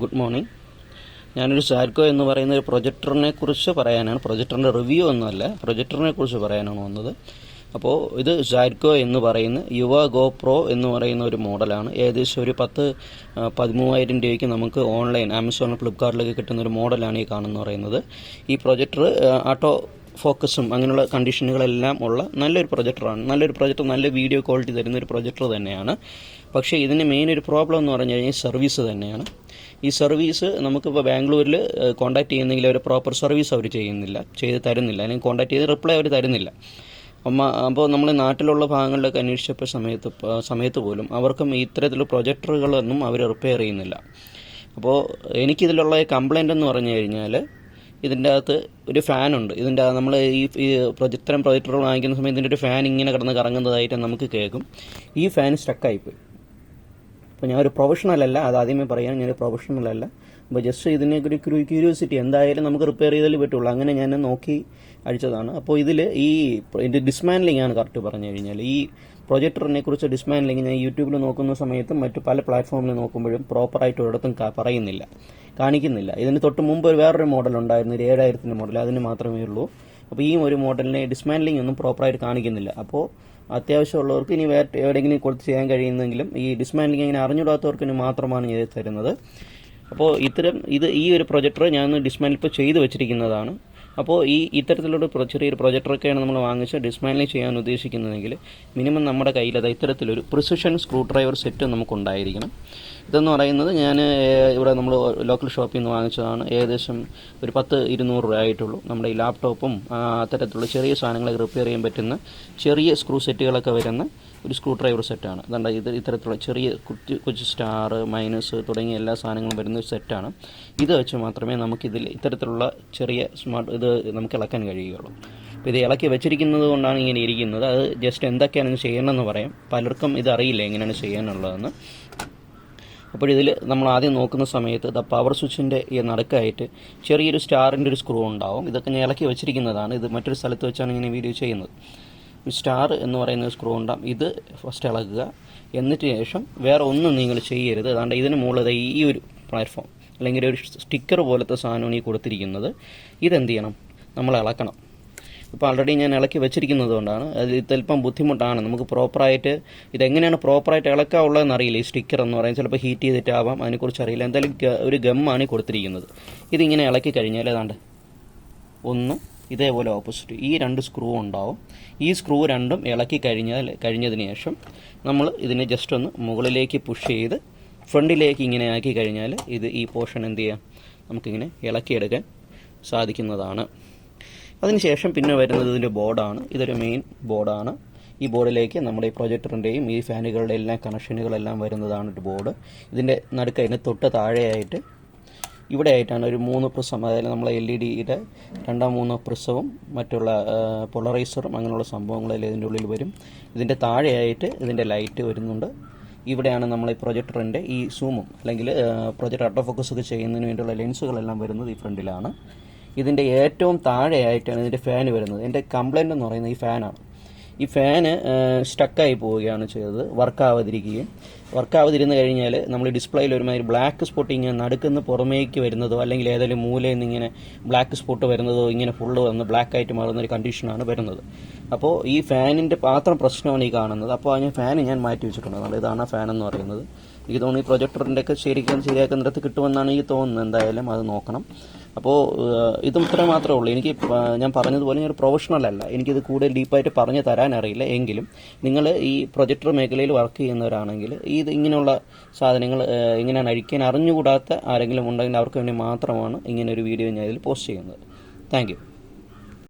Good morning. ഞാനൊരു സാഡ്കോ എന്ന് പറയുന്ന ഒരു പ്രൊജക്ടറിനെ കുറിച്ച് പറയാനാണ്, പ്രൊജക്ടറിൻ്റെ റിവ്യൂ ഒന്നുമല്ല, പ്രൊജക്ടറിനെ കുറിച്ച് പറയാനാണ് വന്നത്. അപ്പോൾ ഇത് സാഡ്കോ എന്ന് പറയുന്ന യുവ ഗോ പ്രോ എന്ന് പറയുന്ന ഒരു മോഡലാണ്. ഏകദേശം ഒരു 13,000 രൂപയ്ക്ക് നമുക്ക് ഓൺലൈൻ ആമസോൺ ഫ്ലിപ്കാർട്ടിലൊക്കെ കിട്ടുന്ന ഒരു മോഡലാണ് ഈ കാണുന്നത് പറയുന്നത്. ഈ പ്രൊജക്ടർ ആട്ടോ ഫോക്കസും അങ്ങനെയുള്ള കണ്ടീഷനുകളെല്ലാം ഉള്ള നല്ലൊരു പ്രൊജക്ടറാണ്. നല്ലൊരു പ്രൊജക്ടർ, നല്ല വീഡിയോ ക്വാളിറ്റി തരുന്ന ഒരു പ്രൊജക്ടർ തന്നെയാണ്. പക്ഷേ ഇതിന് മെയിൻ ഒരു പ്രോബ്ലം എന്ന് പറഞ്ഞു കഴിഞ്ഞാൽ സർവീസ് തന്നെയാണ്. ഈ സർവീസ് നമുക്കിപ്പോൾ ബാംഗ്ലൂരിൽ കോൺടാക്ട് ചെയ്യുന്നെങ്കിൽ ഒരു പ്രോപ്പർ സർവീസ് അവർ ചെയ്ത് തരുന്നില്ല, അല്ലെങ്കിൽ കോൺടാക്ട് ചെയ്ത് റിപ്ലൈ അവർ തരുന്നില്ല. അപ്പോൾ നമ്മൾ നാട്ടിലുള്ള ഭാഗങ്ങളിലൊക്കെ അന്വേഷിച്ചപ്പോൾ സമയത്ത് പോലും അവർക്കും ഇത്തരത്തിലുള്ള പ്രൊജക്ടറുകളൊന്നും അവർ റിപ്പയർ ചെയ്യുന്നില്ല. അപ്പോൾ എനിക്കിതിലുള്ള കംപ്ലൈൻ്റ് എന്ന് പറഞ്ഞു കഴിഞ്ഞാൽ, ഇതിൻ്റെ അകത്ത് ഒരു ഫാനുണ്ട്. ഇതിൻ്റെ നമ്മൾ ഈ ഇത്തരം പ്രൊജക്ടറുകൾ വാങ്ങിക്കുന്ന സമയത്ത് ഇതിൻ്റെ ഒരു ഫാൻ ഇങ്ങനെ കിടന്ന് കറങ്ങുന്നതായിട്ട് നമുക്ക് കേൾക്കും. ഈ ഫാൻ സ്റ്റക്കായിപ്പോയി. അപ്പോൾ ഞാനൊരു പ്രൊഫഷണലല്ല, അത് ആദ്യമേ പറയാൻ, ഞാനൊരു പ്രൊഫഷണലല്ല. അപ്പോൾ ജസ്റ്റ് ഇതിനെ ഒരു ക്യൂരിയോസിറ്റി, എന്തായാലും നമുക്ക് റിപ്പയർ ചെയ്താലേ പറ്റുള്ളൂ, അങ്ങനെ ഞാൻ നോക്കി അടിച്ചതാണ്. അപ്പോൾ ഇതിൽ ഇതിൻ്റെ ഡിസ്മാൻഡ്ലിംഗ് ആണ് കറക്റ്റ് പറഞ്ഞു കഴിഞ്ഞാൽ. ഈ പ്രൊജക്ടറിനെ കുറിച്ച് ഡിസ്മാൻഡ്ലിംഗ് ഞാൻ യൂട്യൂബിൽ നോക്കുന്ന സമയത്തും മറ്റു പല പ്ലാറ്റ്ഫോമിൽ നോക്കുമ്പോഴും പ്രോപ്പറായിട്ട് ഒരിടത്തും കാണിക്കുന്നില്ല. ഇതിന് തൊട്ട് മുമ്പ് വേറൊരു മോഡൽ ഉണ്ടായിരുന്നു, ഒരു 7,000 മോഡൽ, അതിന് മാത്രമേ ഉള്ളൂ. അപ്പോൾ ഈ ഒരു മോഡലിനെ ഡിസ്മാൻഡ്ലിംഗ് ഒന്നും പ്രോപ്പറായിട്ട് കാണിക്കുന്നില്ല. അപ്പോൾ അത്യാവശ്യമുള്ളവർക്ക് ഇനി എവിടെയെങ്കിലും കൊടുത്ത് ചെയ്യാൻ കഴിയുന്നെങ്കിലും ഈ ഡിസ്മാൻഡ്ലിംഗ് അങ്ങനെ അറിഞ്ഞുകൂടാത്തവർക്ക് മാത്രമാണ് ചെയ്ത് തരുന്നത്. അപ്പോൾ ഈ ഒരു പ്രൊജക്ടർ ഞാൻ ഡിസ്മാൻഡിൽ ഇപ്പോൾ ചെയ്ത് വെച്ചിരിക്കുന്നതാണ്. അപ്പോൾ ഇത്തരത്തിലുള്ള ചെറിയൊരു പ്രൊജക്ടറൊക്കെയാണ് നമ്മൾ വാങ്ങിച്ച് ഡിസ്മാൻഡിൽ ചെയ്യാൻ ഉദ്ദേശിക്കുന്നതെങ്കിൽ മിനിമം നമ്മുടെ കയ്യിൽ ഇത്തരത്തിലൊരു പ്രിസിഷൻ സ്ക്രൂ ഡ്രൈവർ സെറ്റ് നമുക്കുണ്ടായിരിക്കണം. ഇതെന്ന് പറയുന്നത് ഞാൻ ഇവിടെ നമ്മൾ ലോക്കൽ ഷോപ്പിൽ നിന്ന് വാങ്ങിച്ചതാണ്. ഏകദേശം ഒരു 10-200 രൂപ ആയിട്ടുള്ളൂ. നമ്മുടെ ഈ ലാപ്ടോപ്പും അത്തരത്തിലുള്ള ചെറിയ സാധനങ്ങളൊക്കെ റിപ്പയർ ചെയ്യാൻ പറ്റുന്ന ചെറിയ സ്ക്രൂ സെറ്റുകളൊക്കെ വരുന്ന ഒരു സ്ക്രൂ ഡ്രൈവർ സെറ്റാണ്. അതുകൊണ്ട് ഇത്തരത്തിലുള്ള ചെറിയ കൊച്ചു സ്റ്റാർ, മൈനസ് തുടങ്ങിയ എല്ലാ സാധനങ്ങളും വരുന്ന ഒരു സെറ്റാണ്. ഇത് വെച്ച് മാത്രമേ നമുക്കിതിൽ ഇത്തരത്തിലുള്ള ചെറിയ ഇത് നമുക്ക് ഇളക്കാൻ കഴിയുകയുള്ളൂ. അപ്പോൾ ഇത് ഇളക്കി വെച്ചിരിക്കുന്നത് കൊണ്ടാണ് ഇങ്ങനെ ഇരിക്കുന്നത്. അത് ജസ്റ്റ് എന്തൊക്കെയാണ് ചെയ്യണമെന്ന് പറയാം. പലർക്കും ഇതറിയില്ല എങ്ങനെയാണ് ചെയ്യാനുള്ളതെന്ന്. അപ്പോൾ ഇതിൽ നമ്മൾ ആദ്യം നോക്കുന്ന സമയത്ത് പവർ സ്വിച്ചിൻ്റെ ഈ നടുക്കായിട്ട് ചെറിയൊരു സ്റ്റാറിൻ്റെ ഒരു സ്ക്രൂ ഉണ്ടാവും. ഇതൊക്കെ ഞാൻ ഇളക്കി വെച്ചിരിക്കുന്നതാണ്. ഇത് മറ്റൊരു സ്ഥലത്ത് വെച്ചാണ് ഇങ്ങനെ വീഡിയോ ചെയ്യുന്നത്. സ്റ്റാർ എന്ന് പറയുന്ന സ്ക്രൂ ഉണ്ടാകും. ഇത് ഫസ്റ്റ് ഇളക്കുക. എന്നിട്ട് ശേഷം വേറെ ഒന്നും നിങ്ങൾ ചെയ്യരുത്. അതുകൊണ്ട് ഇതിന് മുകളിൽ ഈ ഒരു പ്ലാറ്റ്ഫോം അല്ലെങ്കിൽ ഒരു സ്റ്റിക്കർ പോലത്തെ സാധനമാണ് ഈ കൊടുത്തിരിക്കുന്നത്. ഇതെന്ത് ചെയ്യണം? നമ്മൾ ഇളക്കണം. ഇപ്പോൾ ആൾറെഡി ഞാൻ ഇളക്കി വെച്ചിരിക്കുന്നത് കൊണ്ടാണ് അത് ചിലപ്പം ബുദ്ധിമുട്ടാണ്. നമുക്ക് പ്രോപ്പറായിട്ട് ഇതെങ്ങനെയാണ് പ്രോപ്പറായിട്ട് ഇളക്കാവുള്ളതെന്ന് അറിയില്ല. ഈ സ്റ്റിക്കർ എന്ന് പറയുന്നത് ചിലപ്പോൾ ഹീറ്റ് ചെയ്തിട്ടാവാം, അതിനെക്കുറിച്ച് അറിയില്ല. എന്തായാലും ഒരു ഗമ്മാണ് ഈ കൊടുത്തിരിക്കുന്നത്. ഇതിങ്ങനെ ഇളക്കി കഴിഞ്ഞാൽ ഏതാണ്ട് ഇതേപോലെ ഓപ്പോസിറ്റ് ഈ 2 സ്ക്രൂ ഉണ്ടാവും. ഈ സ്ക്രൂ രണ്ടും ഇളക്കി കഴിഞ്ഞതിന് ശേഷം നമ്മൾ ഇതിനെ ജസ്റ്റ് ഒന്ന് മുകളിലേക്ക് പുഷ് ചെയ്ത് ഫ്രണ്ടിലേക്ക് ഇങ്ങനെ ആക്കി കഴിഞ്ഞാൽ ഈ പോർഷൻ എന്ത് ചെയ്യാം, നമുക്കിങ്ങനെ ഇളക്കിയെടുക്കാൻ സാധിക്കുന്നതാണ്. അതിനുശേഷം പിന്നെ വരുന്നത് ഇതിൻ്റെ ബോർഡാണ്. ഇതൊരു മെയിൻ ബോർഡാണ്. ഈ ബോർഡിലേക്ക് നമ്മുടെ ഈ പ്രൊജക്ടറിൻ്റെയും ഈ ഫാനുകളുടെ എല്ലാം കണക്ഷനുകളെല്ലാം വരുന്നതാണ് ഒരു ബോർഡ്. ഇതിൻ്റെ നടുക്കതിന് തൊട്ട് താഴെയായിട്ട് ഇവിടെ ആയിട്ടാണ് ഒരു 3 പ്രിസം, അതായത് നമ്മളെ LED-യുടെ 2-3 പ്രിസവും മറ്റുള്ള പൊളറൈസറും അങ്ങനെയുള്ള സംഭവങ്ങളെല്ലാം ഇതിൻ്റെ ഉള്ളിൽ വരും. ഇതിൻ്റെ താഴെയായിട്ട് ഇതിൻ്റെ ലൈറ്റ് വരുന്നുണ്ട്. ഇവിടെയാണ് നമ്മൾ ഈ പ്രൊജക്ടറിൻ്റെ ഈ സൂമും അല്ലെങ്കിൽ പ്രൊജക്ടർ ഓട്ടോ ഫോക്കസ് ഒക്കെ ചെയ്യുന്നതിന് വേണ്ടിയുള്ള ലെൻസുകളെല്ലാം വരുന്നത് ഈ ഫ്രണ്ടിലാണ്. ഇതിൻ്റെ ഏറ്റവും താഴെയായിട്ടാണ് ഇതിൻ്റെ ഫാൻ വരുന്നത്. എൻ്റെ കംപ്ലൈൻറ്റ് എന്ന് പറയുന്നത് ഈ ഫാനാണ്. ഈ ഫാന് സ്റ്റക്കായി പോവുകയാണ് ചെയ്തത്, വർക്കാവാതിരുന്ന് കഴിഞ്ഞാൽ നമ്മൾ ഡിസ്പ്ലേയിൽ ഒരുമാതിരി ബ്ലാക്ക് സ്പോട്ട് ഇങ്ങനെ നടുക്കുന്ന പുറമേക്ക് വരുന്നതോ അല്ലെങ്കിൽ ഏതെങ്കിലും മൂലയിൽ നിന്ന് ഇങ്ങനെ ബ്ലാക്ക് സ്പോട്ട് വരുന്നതോ ഇങ്ങനെ ഫുള്ള് വന്ന് ബ്ലാക്കായിട്ട് മാറുന്ന ഒരു കണ്ടീഷനാണ് വരുന്നത്. അപ്പോൾ ഈ ഫാനിൻ്റെ മാത്രം പ്രശ്നമാണ് ഈ കാണുന്നത്. അപ്പോൾ ഫാൻ ഞാൻ മാറ്റി വെച്ചിട്ടുണ്ട്. അതുകൊണ്ട് ഇതാണ് ആ ഫാൻ എന്ന് പറയുന്നത്. എനിക്ക് തോന്നുന്നു ഈ പ്രൊജക്ടറിൻ്റെ ഒക്കെ ശരിയാക്കുന്നിടത്ത് കിട്ടുമെന്നാണ് എനിക്ക് തോന്നുന്നത്. എന്തായാലും അത് നോക്കണം. അപ്പോൾ ഇതും ഇത്ര മാത്രമേ ഉള്ളൂ. ഞാൻ പറഞ്ഞതുപോലെ ഞാൻ ഒരു പ്രൊഫഷണലല്ല, എനിക്കിത് കൂടുതൽ ഡീപ്പായിട്ട് പറഞ്ഞു തരാൻ അറിയില്ല. എങ്കിലും നിങ്ങൾ ഈ പ്രൊജക്ടർ മേഖലയിൽ വർക്ക് ചെയ്യുന്നവരാണെങ്കിൽ ഇങ്ങനെയുള്ള സാധനങ്ങൾ എങ്ങനെയാണ് അഴിക്കാൻ അറിഞ്ഞുകൂടാത്ത ആരെങ്കിലും ഉണ്ടെങ്കിൽ അവർക്ക് വേണ്ടി മാത്രമാണ് ഇങ്ങനെ ഒരു വീഡിയോ ഞാൻ ഇതിൽ പോസ്റ്റ് ചെയ്യുന്നത്. Thank you.